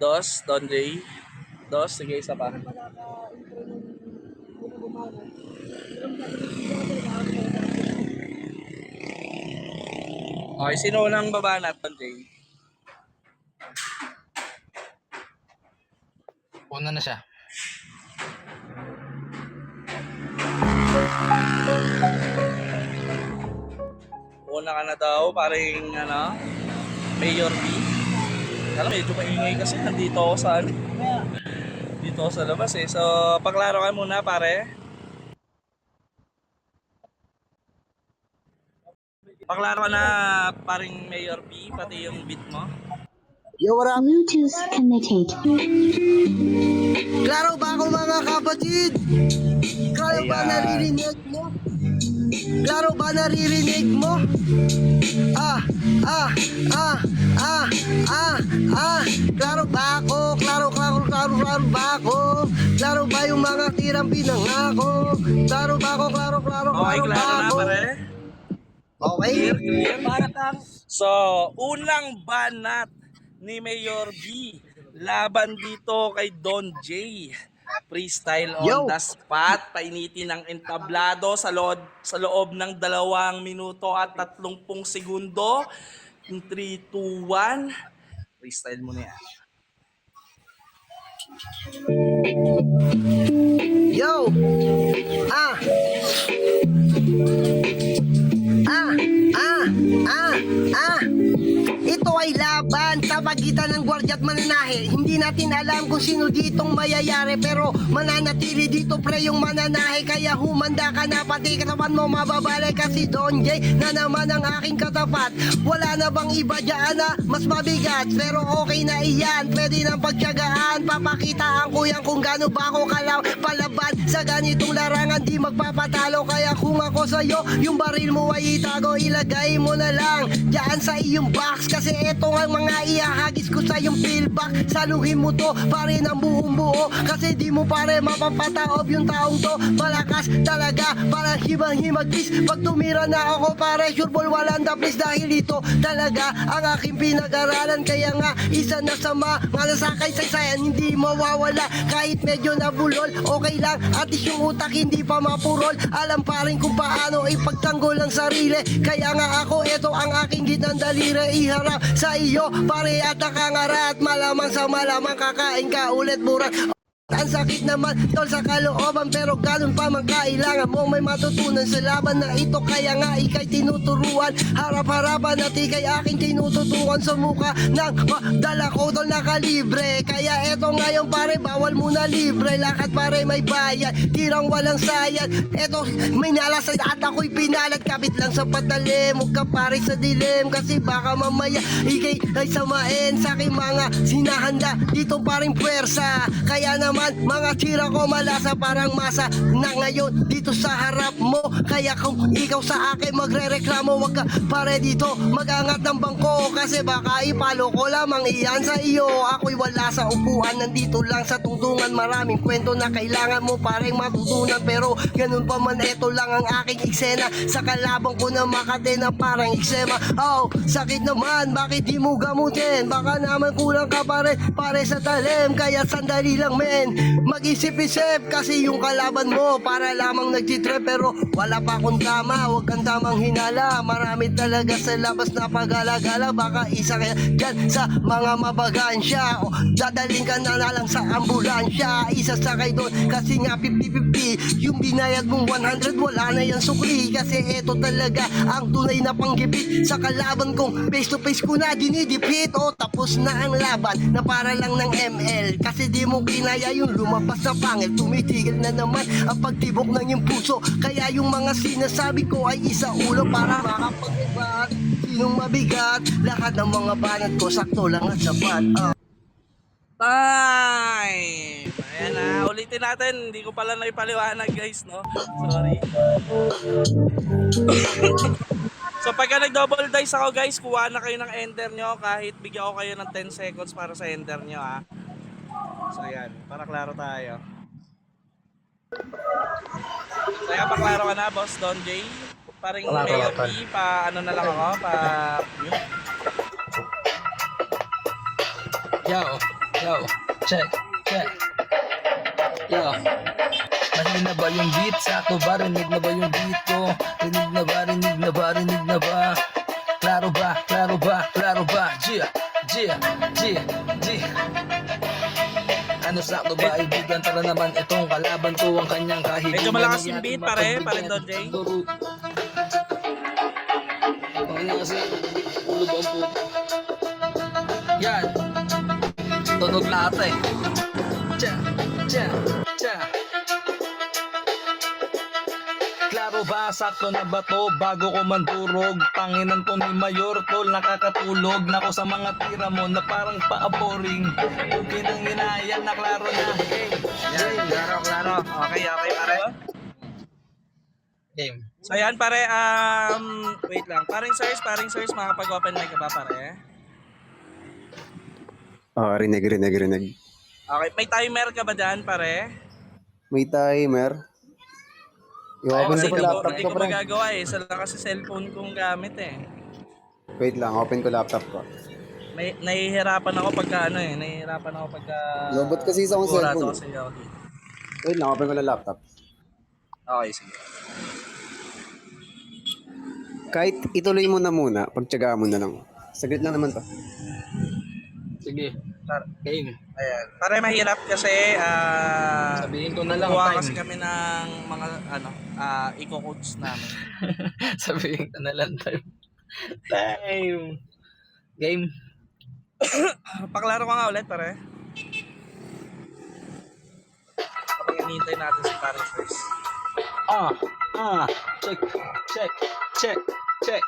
Dos, Don J. Dos, sige, isa pa. Okay, sino unang babanat, Don J? Una na siya. Una ka na daw, paring ano, Mayor B. Alam, medyo maingay kasi nandito ako sa dito ako sa labas eh. So, paklaro ka muna pare. Paklaro ka na paring Mayor B, pati yung beat mo. Yo, what up? Bluetooth connected. Klaro ba ako mga kapatid? Klaro ba Ayan. naririnig mo? Klaro ba naririnig mo? Klaro ba ako? Klaro ba ako? Klaro ba yung mga tirang pinangako? Klaro ba ako? Klaro Okay, ba klaro na ako? pare. Okay? Clear. Para kang So, unang banat ni Mayor B laban dito kay Don J. Freestyle on Yo. the spot, painitin ng entablado sa loob ng 2 minuto at 30 segundo. 3, 2, 1. Freestyle mo na yan. Yo! Ito ay laban sa pagitan ng gwardiya at mananahe. Hindi natin alam kung sino ditong mayayari, pero mananatili dito pre yung mananahe. Kaya humanda ka na, pati katawan mo mababalik. Kasi Don J na naman ang aking katapat. Wala na bang iba dyan na mas mabigat? Pero okay na iyan, pwede nang pagtyagaan. Papakitaan ko yan kung gaano ba ako palaban sa ganitong larangan, di magpapatalo. Kaya kung ako sa'yo, yung baril mo ay itago, ilagay mo na lang dyan sa iyong box. Kasi eto nga mga ihahagis ko sa iyong pillback. Saluhin mo to pare ng buong buo, kasi di mo pare mapapataob yung taong to. Malakas talaga, parang himag-himagis. Pag tumira na ako pare, sure ball walang daplis. Dahil ito talaga ang aking pinag-aralan. Kaya nga isa na sa mga nasakay sa isayan, hindi mawawala kahit medyo nabulol. Okay lang, at least yung utak hindi pa mapurol. Alam pa rin kung paano ipagtanggol ang sarili. Kaya nga ako, eto ang aking gitnang daliri. Iharap sa iyo pare at nakangara, at malamang sa malamang kakain ka ulit burat. Ang sakit naman tol sa kalooban, pero ganun pa man kailangan mong may matutunan sa laban na ito. Kaya nga ikay tinuturuan, harap-harapan at ikay aking tinututukan sa mukha ng dala ko tol na kalibre. Kaya eto ngayon pare, bawal muna libre. Lakad pare may bayad, tirang walang sayad. Eto may nalasay at ako'y pinalat. Kapit lang sa patalim, huwag ka pare sa dilim, kasi baka mamaya ikay ay samain sa aking mga sinahanda dito paring puwersa. Kaya naman mga tira ko malasa, parang masa na ngayon dito sa harap mo. Kaya kung ikaw sa akin magre-reklamo, wag ka pare dito magangat ng bangko, kasi baka ipalo ko lamang iyan sa iyo. Ako'y wala sa upuan, nandito lang sa tungtungan. Maraming kwento na kailangan mo pareng matutunan, pero ganun pa man, eto lang ang aking eksena. Sa kalabang ko na Makati na parang eksema. Oh, sakit naman, bakit di mo gamutin? Baka naman kulang ka pare sa talim. Kaya sandali lang men, mag-isip-isip, kasi yung kalaban mo para lamang nagtitrip. Pero wala pa akong tama, huwag kang tamang hinala. Marami talaga sa labas na pagala-gala. Baka isa kaya dyan sa mga mabagansya, o dadaling ka na lang sa ambulansya. Isa sakay doon, kasi nga 50-50 yung binayad mong 100, wala na yan sukli. Kasi eto talaga ang tunay na panggipit sa kalaban kong face to face ko na dinidipit. O tapos na ang laban na para lang ng ML, kasi di mo kinaya yung lumabas sa pangil. Tumitigil na naman ang pagtibok ng iyong puso. Kaya yung mga sinasabi ko ay isa ulo para makapag-ibat. Sinong mabigat, lahat ng mga banat ko sakto lang at sapat. Time! Ayan na, ulitin natin. Hindi ko pala naipaliwanag guys, no? Sorry. So pagka nag-double dice ako guys, kuha na kayo ng ender nyo. Kahit bigyan ko kayo ng 10 seconds para sa ender nyo ha. So ayan, para klaro tayo. So ayan, paklaro ka na boss Don J. Paring Mayor B, pa ano na lang ako, pa mute. Yo. Yo, check, check. Yo, mahina ba yung beat? Sakto ba? Rinig na ba yung beat ko? Rinig na ba? Rinig na ba? Rinig na ba? Klaro ba? Klaro ba? Klaro ba? Gia, Gia, Gia, Gia. Ano sakto ba ibigan? Tara naman itong kalaban ko ang kanyang kahilingan. Medyo malakas yung beat, pare Don Jay. Ano kasi, ulo ba ang puto? Yan, tunog lahat eh. Tsa, tsa, tsa. Klaro ba, sakto na ba to? Bago ko mandurog, panginan to ni Mayor Tol, nakakatulog na ko sa mga tira mo na parang pa-boring. Okay nang inayan na klaro na. Game, Klaro. Okay, pare. game. So yan pare, wait lang. Paring sirs, makapag-open mic ka ba pare? Rinig. Okay, may timer ka ba dyan pare? May timer. I-open Kasi ko pa laptop hindi ko, ko pre. magagawa eh. Isa lang kasi cellphone kong gamit eh. Wait lang, open ko laptop ko. Nahihirapan ako pagka Lobot kasi sa akong sigurado cellphone. kasi ako. Wait lang, open ko lang laptop. Okay, sige. Kahit ituloy mo na muna, pagtyagaan mo na lang. Saglit lang naman to. Sige, game. Ayan. Pare mahirap kasi Sabihin ko na lang kuha time. kasi kami ng mga eco-codes namin. Sabihin ko na lang time. Time. Game. Paklaro ka nga ulit pare. Kapag hinihintay natin si pare first. Check.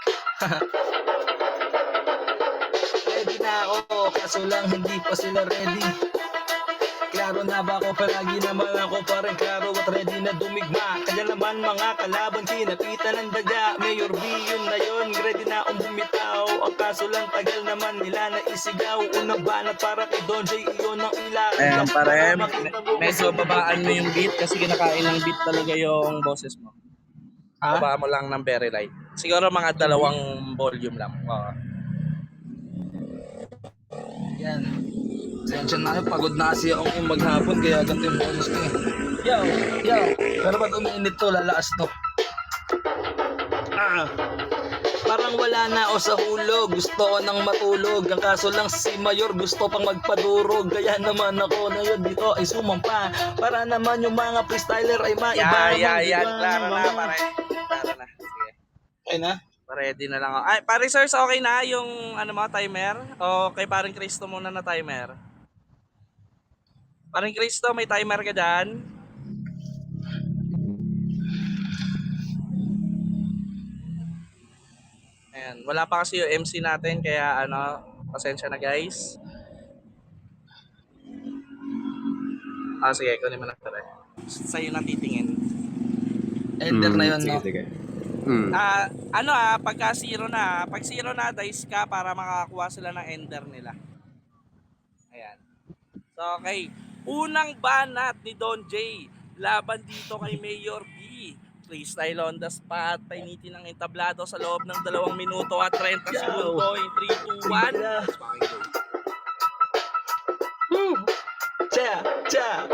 Ready na ako, kaso lang hindi pa sila ready. Klaro na ba ako? Palagi naman ako parang klaro at ready na dumigma. Kaya naman mga kalaban, kinapitan ng daga. Mayor B, yun na yun, ready na akong bumitaw. Ang kaso lang tagal naman nila na isigaw. Unang banat para kay Don J, iyon ang ilan. Ayan pare, medyo babaan mo yung beat kasi kinakain ng beat talaga yung boses mo. Ha? Babaan mo lang ng very light. Siguro mga 2 volume lang. Yan. Sensya na kayo, pagod na kasi ako yung maghapon kaya ganito yung bonus ko eh. Yo. Pero ba't umiinit to, lalakas to. Parang wala na ako sa hulog, gusto ko nang matulog. Ang kaso lang si Mayor gusto pang magpadurog. Kaya naman ako na yun dito ay sumampa. Para naman yung mga freestyler ay maiba. Yan. Klaro na pare. Klaro na. Sige. Ay na? Ready na lang ako. Ay, pare sirs, okay na yung timer? O kay paring Cristo muna na timer? Paring Cristo, may timer ka dyan? Ayan, wala pa kasi yung MC natin kaya pasensya na guys. Sige, kunin mo na pare. Sa'yo na titingin. Ender na yun, no? Sige. Pagka zero na, pag zero na, dice ka para makakuha sila ng ender nila. Ayan. So, okay. Unang banat ni Don J. Laban dito kay Mayor B. Freestyle on the spot. Painitin ng entablado sa loob ng 2 minuto at 30 segundo. In 3, 2, 1. Let's fucking go. Cha.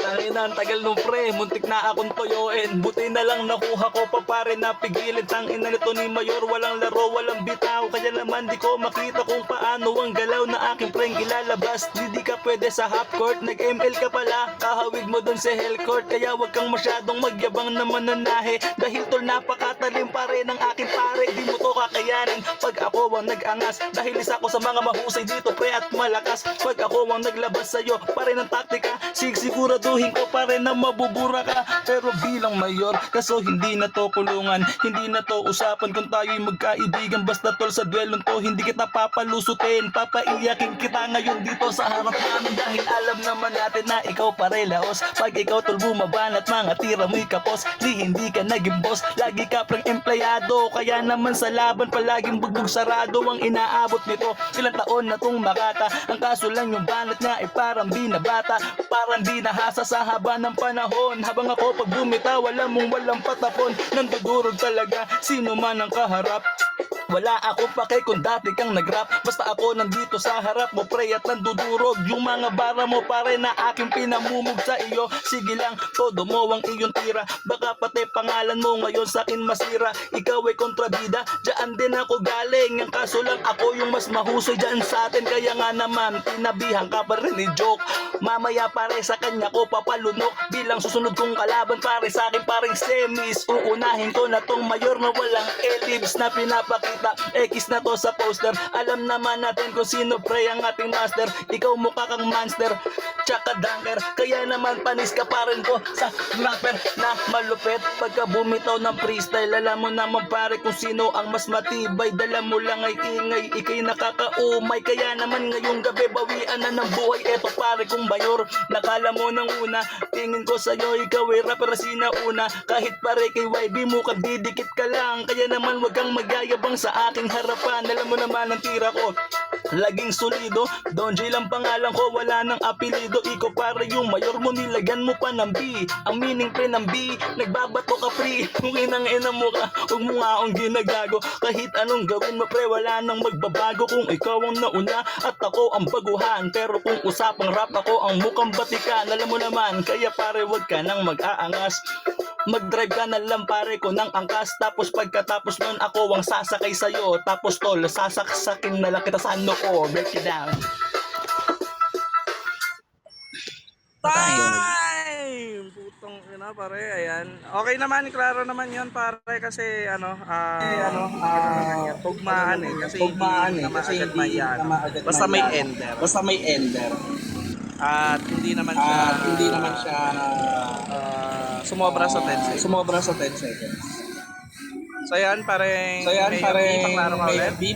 Tangina, ang tagal nung pre, muntik na akong toyoin. Buti na lang nakuha ko pa pare na pigilin. Tangina nito ni Mayor, walang laro, walang bitaw. Kaya naman di ko makita kung paano ang galaw na aking preng ilalabas. Di ka pwede sa half court, nag-ML ka pala. Kahawig mo dun sa hell court, kaya wag kang masyadong magyabang na mananahe. Dahil tol napakatalim pare ng aking pare, di mo to kakayanin. Pag ako ang nag-angas, dahil isa ko sa mga mahusay dito pre at malakas. Pag ako ang naglabas sa'yo, pare ng taktika, siguraduhin ko pare na mabubura ka. Pero bilang mayor, kaso hindi na to kulungan, hindi na to usapan kung tayo'y magkaibigan. Basta tol sa duelong to, hindi kita papalusutin, papaiyakin kita ngayon dito sa harap namin. Dahil alam naman natin na ikaw pare laos. Pag ikaw tol bumaban at mga tira mo'y kapos, di hindi ka naging boss, lagi ka preng empleyado. Kaya naman sa laban palaging bugbog sarado ang inaabot nito. Ilang taon na tong makata, ang kaso lang yung banat niya ay parang binabata, parang di nahasa sa haba ng panahon. Habang ako pag bumitaw, walang patapon, nandudurog talaga sino man ang kaharap. Wala ako pake kung dati kang nag-rap, basta ako nandito sa harap mo pre at nandudurog yung mga bara mo pare na aking pinamumog sa iyo. Sige lang, todo mo ang iyong tira, baka pati pangalan mo ngayon sa akin masira. Ikaw ay kontrabida, dyan din ako galing, ang kaso lang ako yung mas mahusay dyan sa atin. Kaya nga naman, tinabihan ka pa rin ni joke. Mamaya pare sa kanya ko papalunok, bilang susunod kong kalaban pare sa akin paring semis. Uunahin ko na tong mayor na walang ellipse na pinapakita, X na to sa poster. Alam naman natin kung sino pre ang ating master. Ikaw mukha kang monster, tsaka dunker, kaya naman panis ka pa rin ko sa rapper na malupit. Pagka bumitaw ng freestyle, alam mo naman pare kung sino ang mas matibay. Dala mo lang ay ingay, ikay nakakaumay. Kaya naman ngayong gabi bawian na ng buhay. Eto pare kong mayor, nakala mo nang una, tingin ko sa'yo ikaw ay rapper sinauna. Kahit pare kay YB mo didikit ka lang, kaya naman wag kang magyayabang sa aking harapan. Alam mo naman ang tira ko, laging solido. Don J lang pangalan ko, wala nang apelido. Ikaw pare yung mayor mo, nilagyan mo pa ng B. Ang meaning pre ng B, nagbabato ka pre. Kung inang-ina mo ka, huwag mo nga akong ginagago. Kahit anong gawin mo pre, wala nang magbabago. Kung ikaw ang nauna at ako ang baguhan, pero kung usapang rap ako ang mukhang batikan. Alam mo naman, kaya pare wag ka nang mag-aangas. Mag-drive ka na lang pare ko ng angkas, tapos pagkatapos nun ako ang sasakay sa'yo. Tapos tol, sasaksakin na lang kita sa ano ko. Break it down. Time! Putong ina pare, ayan. Okay naman, klaro naman yon pare kasi tugmaan eh. Kasi hindi naman agad mayan. Basta may ender. At hindi naman siya sumobra sa 10 seconds. So yan, pareng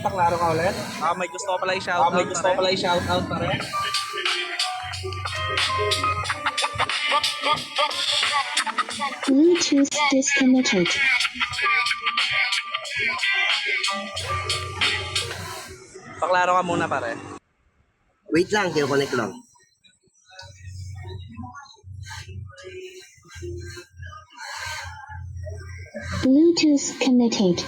paklaro ka ulit. May gusto ko pala i-shoutout pare. Bluetooth disconnected. Paklaro ka muna pare. Wait lang, connect lang. Bluetooth connected.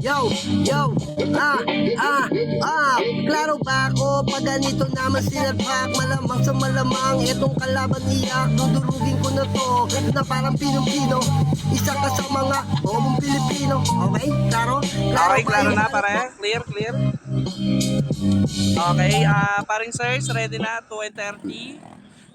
Yo, klaro ba ako pag ganito naman sinadpak? Malamang sa malamang itong kalaban iyak, dudurugin ko na to na parang Pinong-Pino. Isa ka sa mga omong Pilipino. Okay, klaro? Okay, klaro na pare. Clear. Okay, paring sirs, ready na 2:30.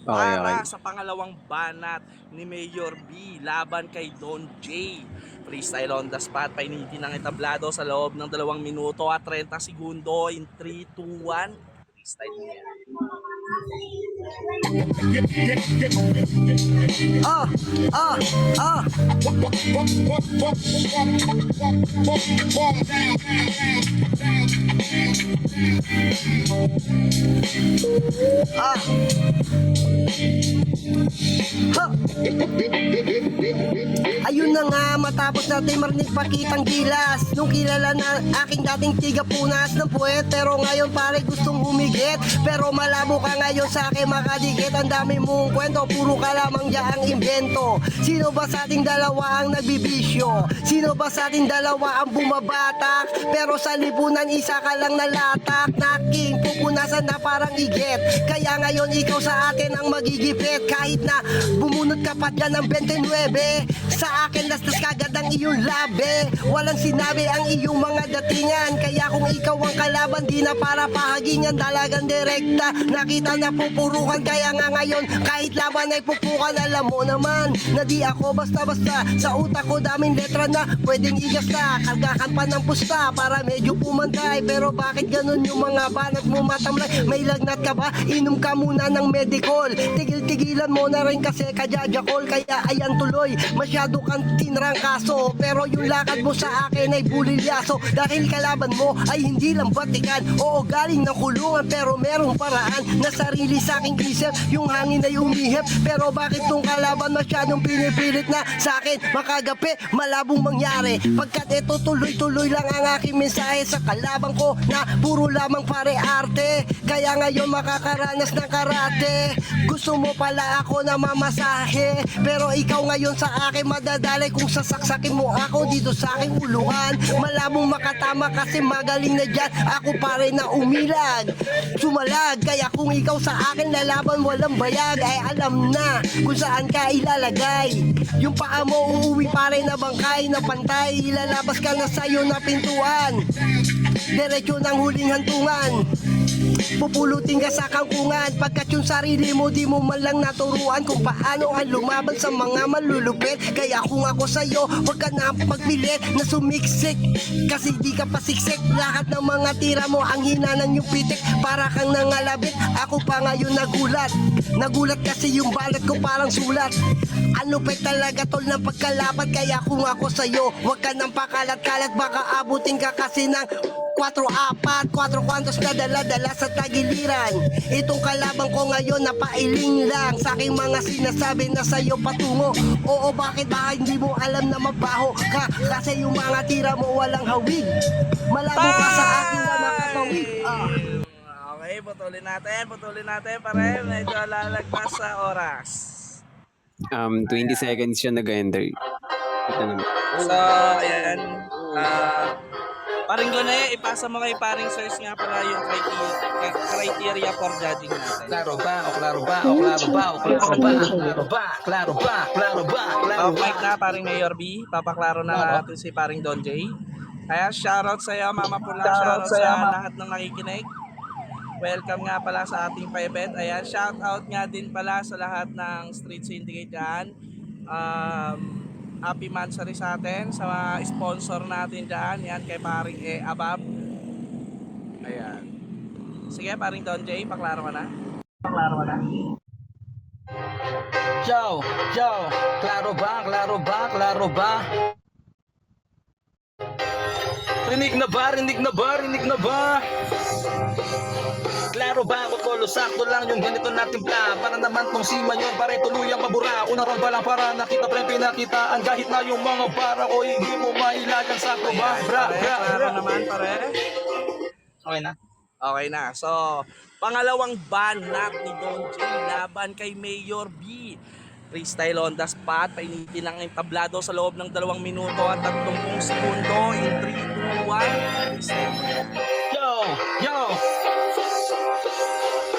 Para sa pangalawang banat ni Mayor B laban kay Don J. Freestyle on the spot, painitin ang entablado sa loob ng 2 minuto at 30 segundo in 3, 2, 1. Freestyle mo yan. Ayun na nga, matapos natin marinig pakitang gilas nung kilala na aking dating tiga-punas ng puwet. Pero ngayon pare gustong humigit, pero malabo ka ngayon sa akin makadikit. Ang dami mong kwento, puro ka lamang diyaang imbento. Sino ba sa ating dalawa ang nagbibisyo? Sino ba sa ating dalawa ang bumabatak? Pero sa lipunan isa ka lang nalatak, naking pupunasan na parang igit. Kaya ngayon ikaw sa akin ang magigipit. Kahit na bumunot ka pa dyan ng 29, sa akin lastas kagad ang iyong labi. Walang sinabi ang iyong mga datingan. Kaya kung ikaw ang kalaban, di na para pahagingan, dalagang direkta. Nakita na pupurukan, kaya nga ngayon kahit laban ay pupukan. Alam mo naman na di ako basta-basta. Sa utak ko daming letra na pwedeng igasta. Kargakan pa ng pusta para medyo pumantay. Pero bakit ganun yung mga banat mo matamlay? May lagnat ka ba? Inom ka muna ng medical. Tigil-tigilan mo na rin kasi kajajakol. Kaya ayan tuloy, masyado kang tinrangkaso. Pero yung lakad mo sa akin ay bulilyaso. Dahil kalaban mo ay hindi lang batikan. Oo, galing ng kulungan pero merong paraan na sarili sa aking diesel, yung hangin ay umihip. Pero bakit tong kalaban masyadong pinipilit na sa akin makagapi, malabong mangyari. Pagkat ito tuloy-tuloy lang ang aking mensahe sa kalabang ko na puro lamang pare arte. Kaya ngayon makakaranas ng karate. Gusto mo pala ako na mamasahe, pero ikaw ngayon sa akin madadali kung sasaksakin mo ako dito sa aking uluhan. Malabong makatama kasi magaling na dyan ako pare na umilag, sumalag. Kaya kung ikaw sa akin lalaban walang bayag, ay alam na kung saan ka ilalagay. Yung paa mo uuwi pare na bangkay na pantay, ilalabas ka na sa'yo na pintuan, diretso ng huling hantungan. Pupulutin ka sa kangkungan pagkat yung sarili mo di mo man lang naturuan kung paano ang lumaban sa mga malulupit. Kaya kung ako sa'yo, wag ka na magpilit na sumiksik, kasi di ka pasiksik. Lahat ng mga tira mo ang hina ng yung pitik, para kang nangalabit. Ako pa ngayon nagulat kasi yung balat ko parang sulat. Ano pa talaga tol ng pagkalapat. Kaya kung ako sa'yo, wag ka nang pakalat-kalat, baka abutin ka kasi ng 4-4 kwantos na dala-dala sa tagiliran. Itong kalabang ko ngayon napailing lang sa aking mga sinasabi na sa'yo patungo. Oo, bakit ba hindi mo alam na mabaho ka? Kasi yung mga tira mo walang hawig, malabo ka sa akin na makatawid. Okay, putulin natin pare. Medyo lalagpas sa oras. 20 seconds siya nag-enter. Ito naman. So, ayan. Paring Gonay, ipasa mo kay paring Sirs nga pala yung criteria for judging natin. Klaro ba? O klaro ba? O klaro ba? O klaro ba? Klaro ba? Klaro ba? Klaro ba? Klaro ba? Mic na paring Mayor B, papaklaro na natin si paring Don J. Kaya shoutout sa iyo Mama Pula, shoutout sa lahat ng nakikinig. Welcome nga pala sa ating pa-event. Ayan, shoutout nga din pala sa lahat ng Street Syndicate dyan. Happy Mansari sa atin, sa mga sponsor natin dyan. Yan, kay paring Abab. Ayan. Sige, paring Don J, paklaro ka na. Yo, klaro ba? Klaro ba? Klaro ba? Rinig na ba? Rinig na ba? Rinig na ba? Klaro ba ako tolo, sakto lang yung ganito natin pla. Para naman tong si Mayor, pare tuluyang mabura. Una ron ba lang para nakita pre pinakitaan. Kahit na yung mga para ko hindi mo mailagan. Sakto ba? Klaro naman pare. Okay na? Okay na. So, pangalawang ban ni Don J laban kay Mayor B. Freestyle on the spot. Painitin ang entablado sa loob ng 2 minuto at 30 segundo. In 3, 2, 1. Yo!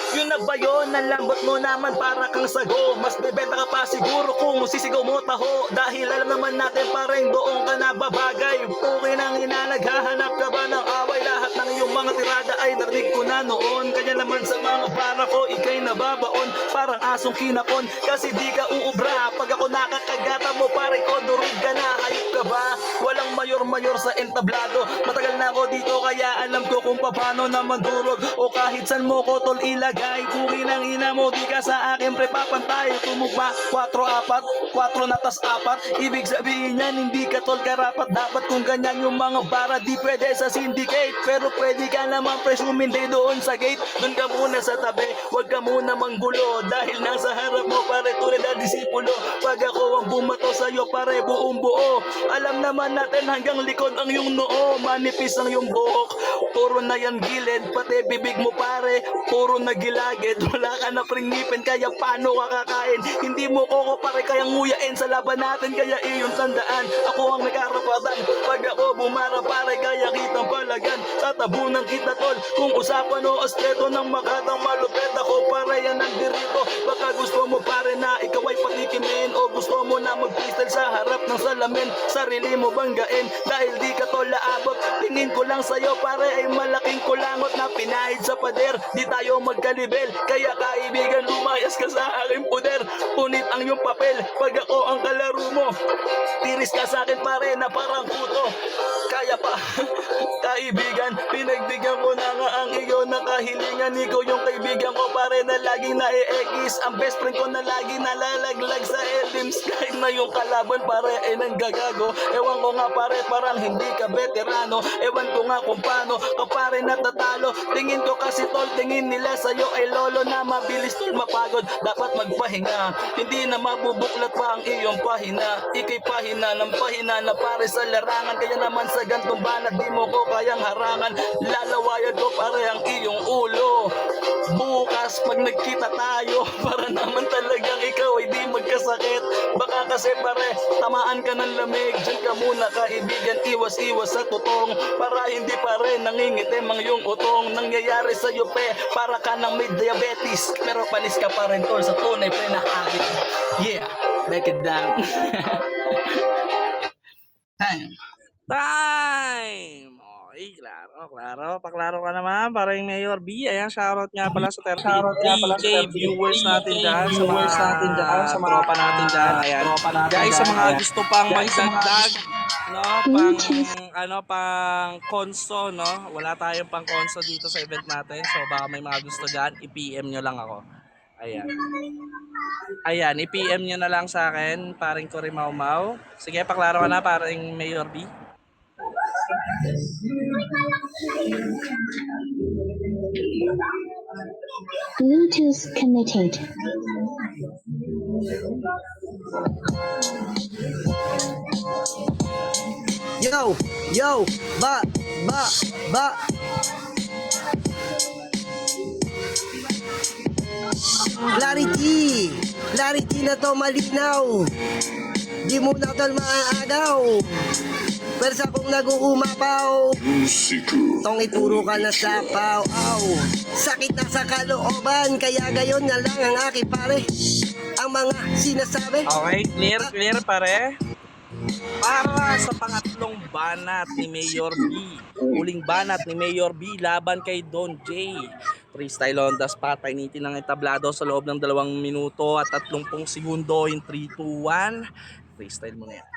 Yun na ba yun? Ang lambot mo naman para kang sago. Mas bebenta ka pa siguro kung sisigaw mo taho. Dahil alam naman natin parang doon ka na babagay. Okay nang naghahanap ka ba ng away? Lahat ng iyong mga tirada ay narinig ko na noon. Kaya naman sa mga para ko, ikay nababaon. Parang asong kinakon kasi di ka uubra. Pag ako nakakagata mo pare ko, durog ka na. Hayop ka ba? Walang mayor sa entablado. Matagal na ako dito kaya alam ko kung paano na mandurog. O kahit san mo ko tol ilagay. Kuri ng ina mo, di ka sa akin pre papantay. Tumugma 4-4, 4 na tas 4. Ibig sabihin yan, hindi ka tol karapat. Dapat kung ganyan yung mga bara, di pwede sa syndicate. Pero pwede ka naman pre sumindi doon sa gate. Doon ka muna sa tabi, wag ka muna manggulo. Dahil nasa harap mo pare tulad na disipulo. Pag ako ang bumato sa'yo pare buong buo. Alam naman natin hanggang likod ang yung noo. Manipis ang yung buhok, puro na yan gilid. Pati bibig mo pare, puro na gilagid. Wala ka na pringipin, kaya paano ka kakain? Hindi mo ko pare kayang nguyain sa laban natin. Kaya iyong tandaan, ako ang nagkarapatan. Pag ako bumara pare, kaya kitang palagan. Tatabunan kita tol, kung usapan o astreto ng makatang malupet. Ako pare yan ang dirito. Baka gusto mo pare na ikaw ay patikimin, o gusto mo na mag-freestyle sa harap ng salamin. Sarili mo banggain, dahil di ka tol laabot. Tingin ko lang sa'yo pare ay malaking kulangot na pinahid sa pader. Di tayo magkalibel, kaya kaibigan lumayas ka sa aking poder. Punit ang iyong papel, pag ako ang kalaro mo. Tiris ka sa akin pare na parang puto. Kaya pa kaibigan. Pinagbigyan ko na nga ang iyo na kahilingan. Ikaw yung kaibigan ko pare na laging nai-ekis. Ang best friend ko na lagi nalalaglag sa Elims. Kahit na yung kalaban pare ay nanggagago. Ewan ko nga pare parang hindi ka veterano. Ewan ko nga kung paano ka pare natatalo. Tingin ko kasi tol, tingin nila sa'yo ay lolo na mabilis tol mapagod. Dapat magpahinga, hindi na mabubuklat pa ang iyong pahina. Ikay pahina ng pahina na pare sa larangan. Kaya naman sa gantong banat di mo ko kayang harangan. Lalawayan ko pare ang iyong ulo. Bukas pag nagkita tayo, para naman talagang ikaw ay di magkasakit. Baka kasi pare, tamaan ka ng lamig. Diyan ka muna kaibigan, iwas-iwas sa tutong. Para hindi pare nangingitim ang iyong utong. Nangyayari sa'yo pe, para ka nang may diabetes. Pero panis ka pa rin tol sa tunay pre na habit. Yeah, back it down. Time. Time! Okay, klaro. Paklaro ka naman para yung Mayor B. Ayan, shoutout nga pala sa 33K viewers natin dyan. Sa mga tropa natin dyan. Ayan. Guys, sa mga gusto pang magdagdag, no, pang konso, no? Wala tayong pang konso dito sa event natin. So, baka may mga gusto dyan, i-PM nyo lang ako. Ayan, i-PM nyo na lang sa akin, paring ko rin mau-mau. Sige, paklaro ka na, paring Mayor B. Bluetooth connected. Yo, ba. Clarity na to, malinaw. Di mo na tol maaagaw. Persa kong nag-uumapaw. Tong ituro ka na sa paw. Sakit na sa kalooban, kaya gayon na lang ang aking pare. Ang mga sinasabi. Okay, clear pare. Para sa pangatlong banat ni Mayor B. Huling banat ni Mayor B laban kay Don J. Freestyle on the spot. Painitin ng entablado sa loob ng 2 minuto at 30 segundo in 3, 2, 1. Freestyle mo na yan.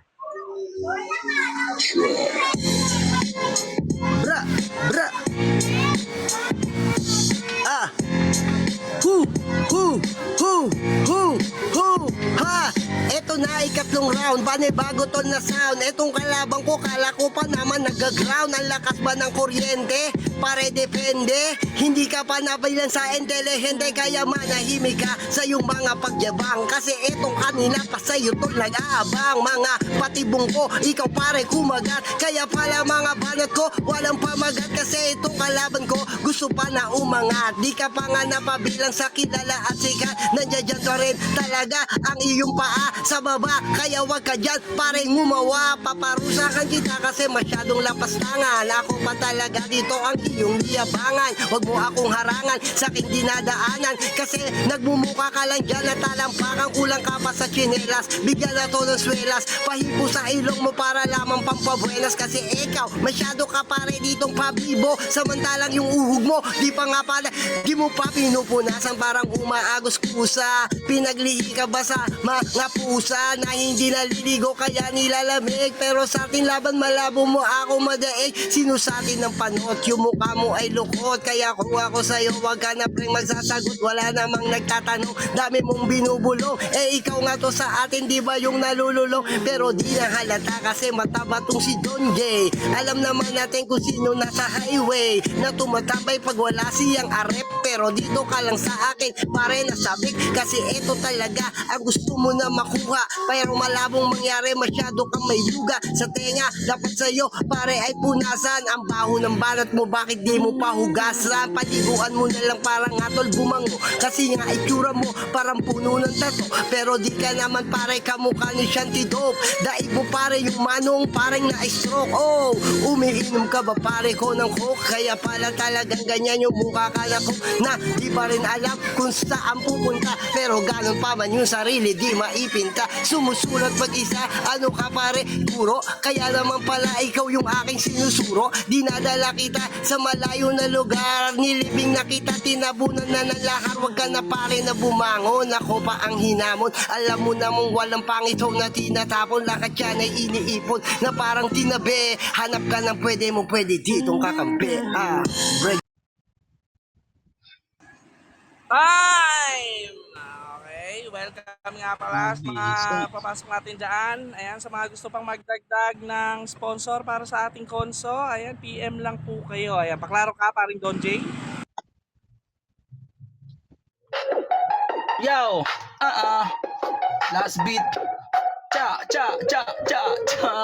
Bra. Ha. Eto na ikatlong round, bago tol na sound. Etong kalabang ko, kala ko pa naman nag-ground. Ang lakas ba ng kuryente? Pare depende. Hindi ka pa nabilan sa intelihente, kaya manahimik ka sa iyong mga pagyabang. Kasi etong kanina pa sa'yo tol nag-aabang. Mga patibong ko, ikaw pare kumagat. Kaya pala mga banat ko, walang pamagat. Kasi itong kalaban ko, gusto pa na umangat. Di ka pa nga napabilang sa kilala at sikat. Nandiyan ka rin talaga ang iyong paa sa baba. Kaya wag ka dyan pare ngumawa. Paparusakan kita kasi masyadong lapastangan. Ako pa talaga dito ang iyong liyabangan. Wag mo akong harangan sa aking dinadaanan. Kasi nagmumuka ka lang dyan na talampakan. Kulang ka pa sa tsinelas. Bigyan na to ng swelas. Pahipo sa ilong mo para lamang pampabuenas. Kasi ikaw masyado ka pare ditong pabibo. Samantalang yung uhog mo di pa nga pala, di mo pa pinupunasan. Parang umaagos kusa. Pinaglihi ka ba sa mga pusa na hindi naliligo kaya nilalamig? Pero sa ating laban malabo mo ako madaig. Sino sa atin ng panot? Yung mukha mo ay lukot. Kaya kung ako sa'yo wag ka na preng magsasagot. Wala namang nagtatanong, dami mong binubulong. Ikaw nga to sa atin, di ba yung nalululong? Pero di na halata kasi mataba tong si Don J. Alam naman natin kung sino nasa highway na tumatabay pag wala siyang arep. Pero dito ka lang sa akin pare nasabik. Kasi ito talaga ang gusto mo na makuha. Pero malabong mangyari, masyado kang may luga sa tenga. Dapat sa'yo pare ay punasan. Ang baho ng banat mo, bakit di mo pa hugasan? Paliguan mo na lang parang atol bumango. Kasi nga itsura mo parang puno ng tato. Pero di ka naman pare kamukha ni Shanty Dope. Daig mo pare yung manong parang na-stroke. Umiinom ka ba pare ko ng coke? Kaya pala talagang ganyan yung mukha ka na ko. Na di pa rin alam kung saan pupunta. Pero ganun pa man yung sarili di maipinta. Sumusulat pag isa. Ano ka pare, guro? Kaya naman pala ikaw yung aking sinusuro. Dinadala kita sa malayo na lugar. Nilibing na kita, tinabunan na ng lahar. Huwag ka na pare na bumangon, ako pa ang hinamon. Alam mo namang walang pangitaw na tinatapon. Lakat yan ay iniipon na parang tinabi. Hanap ka ng pwede ditong kakampi. Time! Okay, welcome nga pala sa mga papasok natin dyan. Ayan, sa mga gusto pang magdagdag ng sponsor para sa ating konso, ayan, PM lang po kayo. Ayan, paklaro ka, paring Don J. Yo! Last beat. Cha, cha, cha, cha, cha.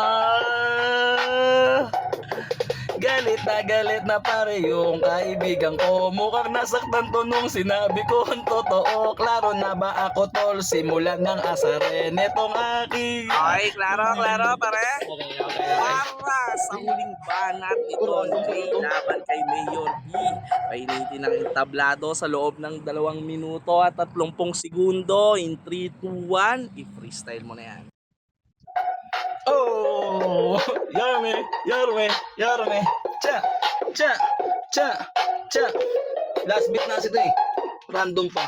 Galit na pare yung kaibigan ko. Mukhang nasaktan to nung sinabi ko ang totoo. Klaro na ba ako tol? Simulan ng asarin itong aking... Okay, klaro, pare. Para sa huling banat ni Don J laban kay Mayor B, painitin ang tablado sa loob ng 2 minuto at 30 segundo. In 3, 2, 1, i-freestyle mo na yan. Oh, yarme, cha, cha, cha, cha. Last beat na ito eh. Random pa.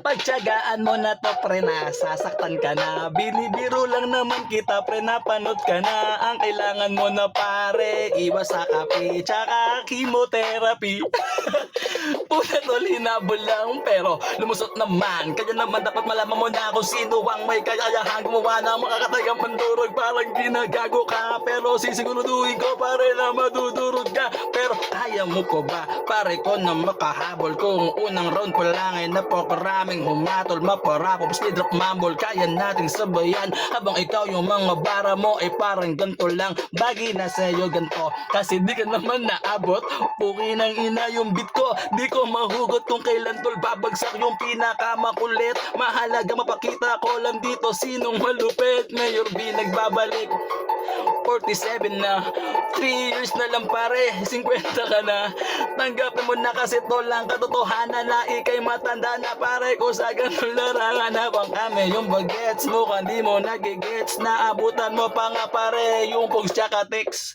Pagtyagaan mo na to pre na sasaktan ka na. Binibiro lang naman kita pre, napanood ka na. Ang kailangan mo na pare, iwas sa kape tsaka chemotherapy. Puna tol, hinabol lang pero lumusot naman. Kaya naman dapat malaman mo na kung sino ang may kayahang gumawa ng makakatagang pandurog. Parang ginagago ka pero sisiguraduhin ko pare na madudurog ka. Pero kaya mo ko ba pare ko na makahabol? Kung unang round pa lang ay napakaraming humatol, maparapop, speed rock mumble. Kaya nating sabayan habang ikaw yung mga bara mo ay parang ganto lang. Bagay na sa'yo ganto kasi di ka naman naabot. Puki ng ina yung beat ko, di ko mahugot kung kailan tol babagsak yung pinakamakulit. Mahalaga mapakita ko lang dito sinong malupit. Mayor B nagbabalik 47 na 3 years na lang pare, 50 ka na. Tanggapin mo na kasi to lang katotohanan na ikay matanda na pare ko sa ganun larangan. Habang kami yung bagets mo kandi mo nagigets. Naabutan mo pa nga pare yung pogs tsaka text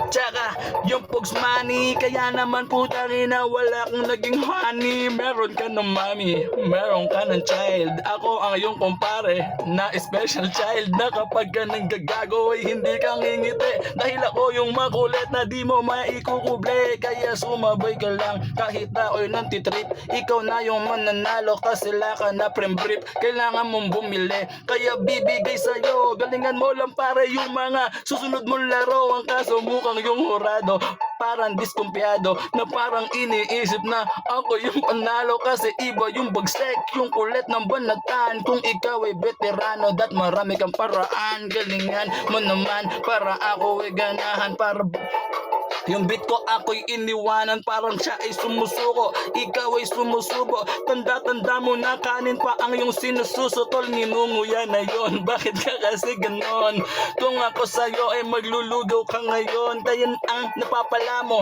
tsaka yung pogs money. Kaya naman puta na wala kang naging honey. Meron ka ng mommy, meron ka ng child. Ako ang iyong kumpare na special child na kapag ka nanggagago ay hindi ka ngingiti. Dahil ako yung makulit na di mo maikukuble. Kaya sumabay ka lang kahit ako'y nantitrip. Ikaw na yung mananalo kasi laka na prem brief. Kailangan mong bumili kaya bibigay sa'yo. Galingan mo lang pare yung mga susunod mong laro. Ang kaso mukhang yung hurado parang diskumpiyado na parang iniisip na ako yung panalo kasi iba yung bagstek, yung kulit ng banatan. Kung ikaw ay veterano dat marami kang paraan. Galingan mo naman para ako ay ganahan. Para yung beat ko ako'y iniwanan parang siya ay sumusuko, ikaw ay sumusubo. Tanda-tanda mo na kanin pa ang yung sinususutol. Ninunguya na yon, bakit ka kasi ganon? Kung ako sa'yo ay maglulugaw ka ngayon. Dayan ang napapala mo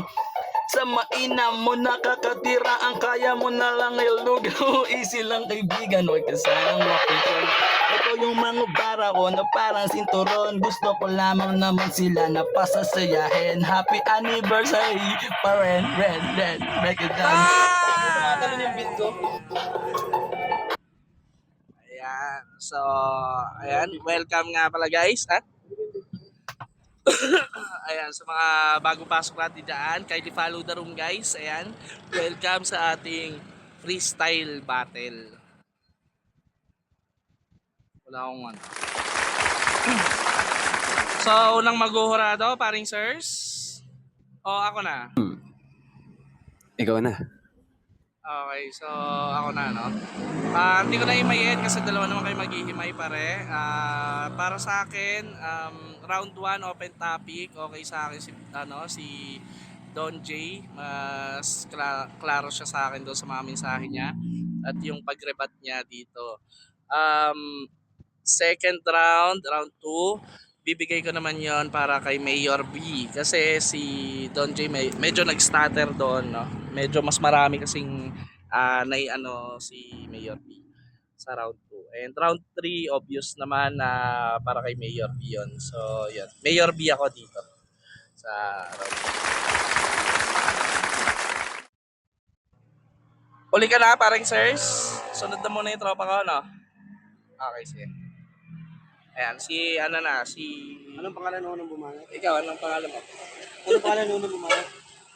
sa mainam mo nakakatira. Ang kaya mo na lang ay lugaw. Easy lang kaibigan, huwag ka sanang makikol. Ito yung mga bara ko na parang sinturon. Gusto ko lamang naman sila na pasasayahin. Happy anniversary paren, red, make it done. Talon yung beat ko. Ayan, so, ayan, welcome nga pala guys, ha? Ayan, sa mga bagong pasok natin dyan, kindly follow the room guys. Ayan, welcome sa ating freestyle battle. Wala akong ano. So, unang maghuhurado, paring sirs? O, ako na? Ikaw na. Okay, so ako na, no? Hindi ko na himayin kasi dalawa naman kayo maghihimay pare. Para sa akin, round 1 open topic. Okay sa akin si Don J. Mas klaro siya sa akin doon sa mga mensahe niya at yung pagrebat niya dito. Second round 2, bibigay ko naman yon para kay Mayor B. Kasi si Don J medyo nag-stutter doon, no? Medyo mas marami kasing si Mayor B sa round 2. And round 3, obvious naman na para kay Mayor B yun. So, yun. Mayor B ako dito sa round. Uli ka na, parang sirs. Sunod na muna yung tropa ko, no? Okay, sige. Ayan, si ano na, si... Anong pangalan mo nung bumanat? Ikaw, anong pangalan mo? Anong pangalan mo nung bumanat?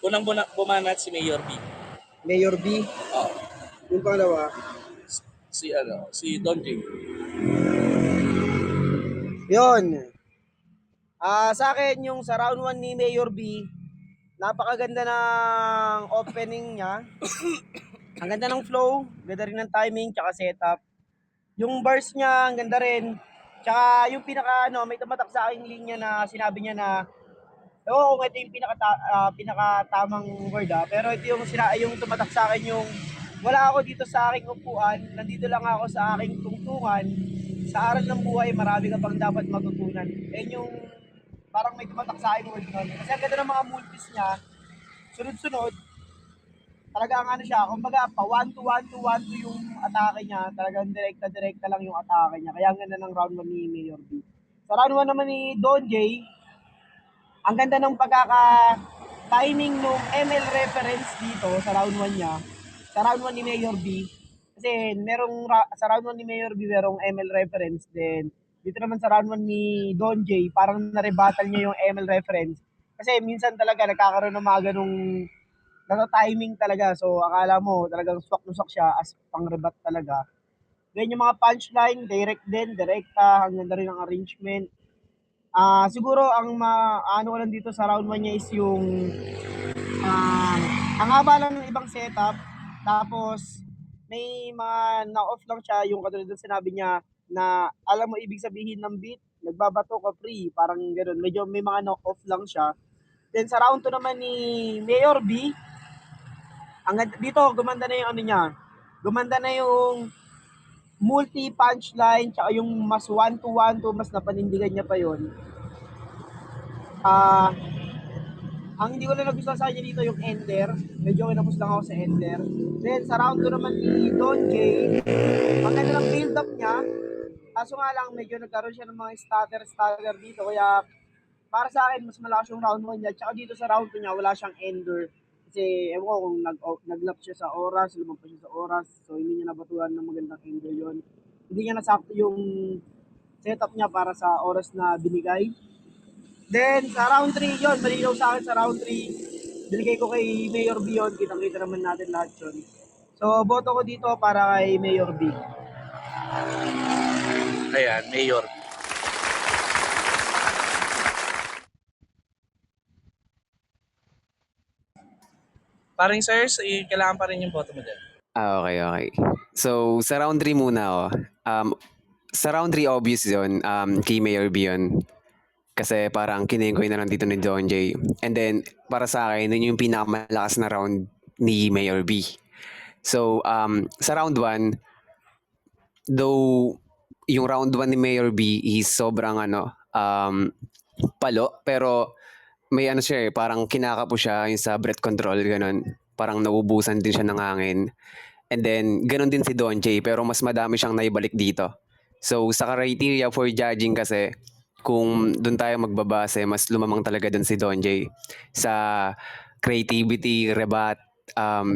Unang bumanat si Mayor B. Mayor B. Oh, Yung pangalawa. si Don J. Yun. Sa akin, yung sa round 1 ni Mayor B, napakaganda ng opening niya. Ang ganda ng flow, ganda rin ng timing, tsaka setup. Yung verse niya, ang ganda rin. Tsaka yung may tumatak sa aking linya na sinabi niya na, ewan kung ito yung pinakatamang word pero ito yung tumatak sa akin yung, wala ako dito sa aking upuan, nandito lang ako sa aking tungtungan, sa aral ng buhay, marami ka pang dapat matutunan. Yung parang may tumatak sa akin word nun. Kasi ang ganda ng mga multis niya, sunod-sunod, talagang ano siya, kumbaga pa 1-2 yung atake niya, talagang direkta lang yung atake niya. Kaya ang ganda ng round 1 ni Mayor B. Sa round 1 naman ni Don J, ang ganda ng pagkaka-timing nung ML reference dito sa round 1 niya, sa round 1 ni Mayor B. Kasi sa round 1 ni Mayor B, merong ML reference din. Dito naman sa round 1 ni Don J, parang na-rebuttal niya yung ML reference. Kasi minsan talaga nagkakaroon ng mga ganung timing talaga. So, akala mo talagang swak na swak siya as pang-rebat talaga. Then yung mga punchline, direct din, direkta, ang ganda rin ng arrangement. Siguro ano ko lang dito sa round 1 niya is yung ang haba lang ng ibang setup. Tapos may mga na-off lang siya, yung katulad ng sinabi niya na alam mo ibig sabihin ng beat, nagbabato ka free, parang ganoon. Medyo may mga na-off lang siya. Then sa round 2 naman ni Mayor B, dito gumanda na yung ano niya. Gumanda na yung multi-punchline, tsaka yung mas 1-2, mas napanindigan niya pa yon. Ang hindi ko na nagustuhan sa kanya dito yung Ender. Medyo kinapos lang ako sa Ender. Then sa round 2 naman ni Don J, ang ganda ng build up niya. Kaso nga lang, medyo nagkaroon siya ng mga stutter dito. Kaya para sa akin, mas malakas yung round 1 niya. Tsaka dito sa round 2 niya, wala siyang Ender. Kasi ewan ko kung nag-lap siya sa oras, lumampas siya sa oras. So hindi niya nabatuhan ng magandang Ender yon. Hindi niya nasakto yung setup niya para sa oras na binigay. Then, sa round 3, yun, malinaw sa akin sa round 3. Binigay ko kay Mayor B yun. Kitang-kita naman natin lahat yun. So, boto ko dito para kay Mayor B. Ayan, Mayor. Parang sirs, kailangan pa rin yung boto mo dyan. Okay. So, sa round 3 muna ako. Sa round 3, obvious yun. Kay Mayor B yun. Kasi parang kinengoy na lang dito ni Don J. And then, para sa akin, yun yung pinakamalakas na round ni Mayor B. So, sa round 1, though yung round 1 ni Mayor B is sobrang palo, pero may ano siya parang kinakapo siya yung sa breath control, ganun. Parang naubusan din siya ng hangin. And then, ganun din si Don J, pero mas madami siyang naibalik dito. So, sa criteria for judging kasi, kung doon tayo magbabase, mas lumamang talaga doon si Don J. Sa creativity, rebat,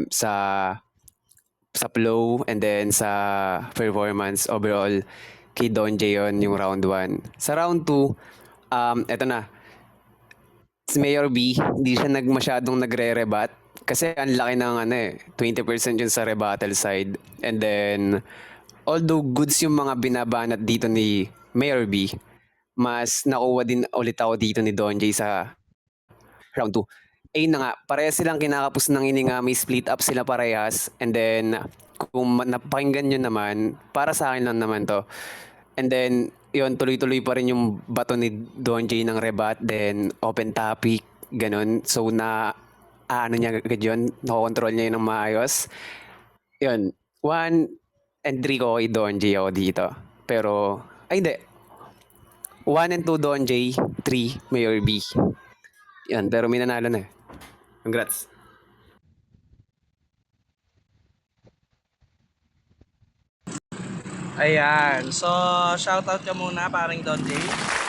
sa flow, and then sa performance overall, kay Don J yun yung round 1. Sa round 2, eto na, si Mayor B, hindi siya masyadong nagre-rebat kasi ang laki ng 20% yun sa rebuttal side. And then, although goods yung mga binabanat dito ni Mayor B, mas nakuha din ulit ako dito ni Don J sa round 2. Ayun na nga, parehas silang kinakapos ng hininga, may split up sila parehas. And then, kung napakinggan nyo naman, para sa akin lang naman to. And then, yun, tuloy-tuloy pa rin yung bato ni Don J ng rebat, then open topic, ganun. So, ano niya agad yun, nakokontrol niya yun ng maayos. Yun, 1 and 3 ko kay Don J ako dito. Pero, ay hindi. 1 and 2 Don J, 3 Mayor B. Yan, pero may nanalo na eh. Congrats. Ayan. So, shoutout ka muna, paring Don Jay.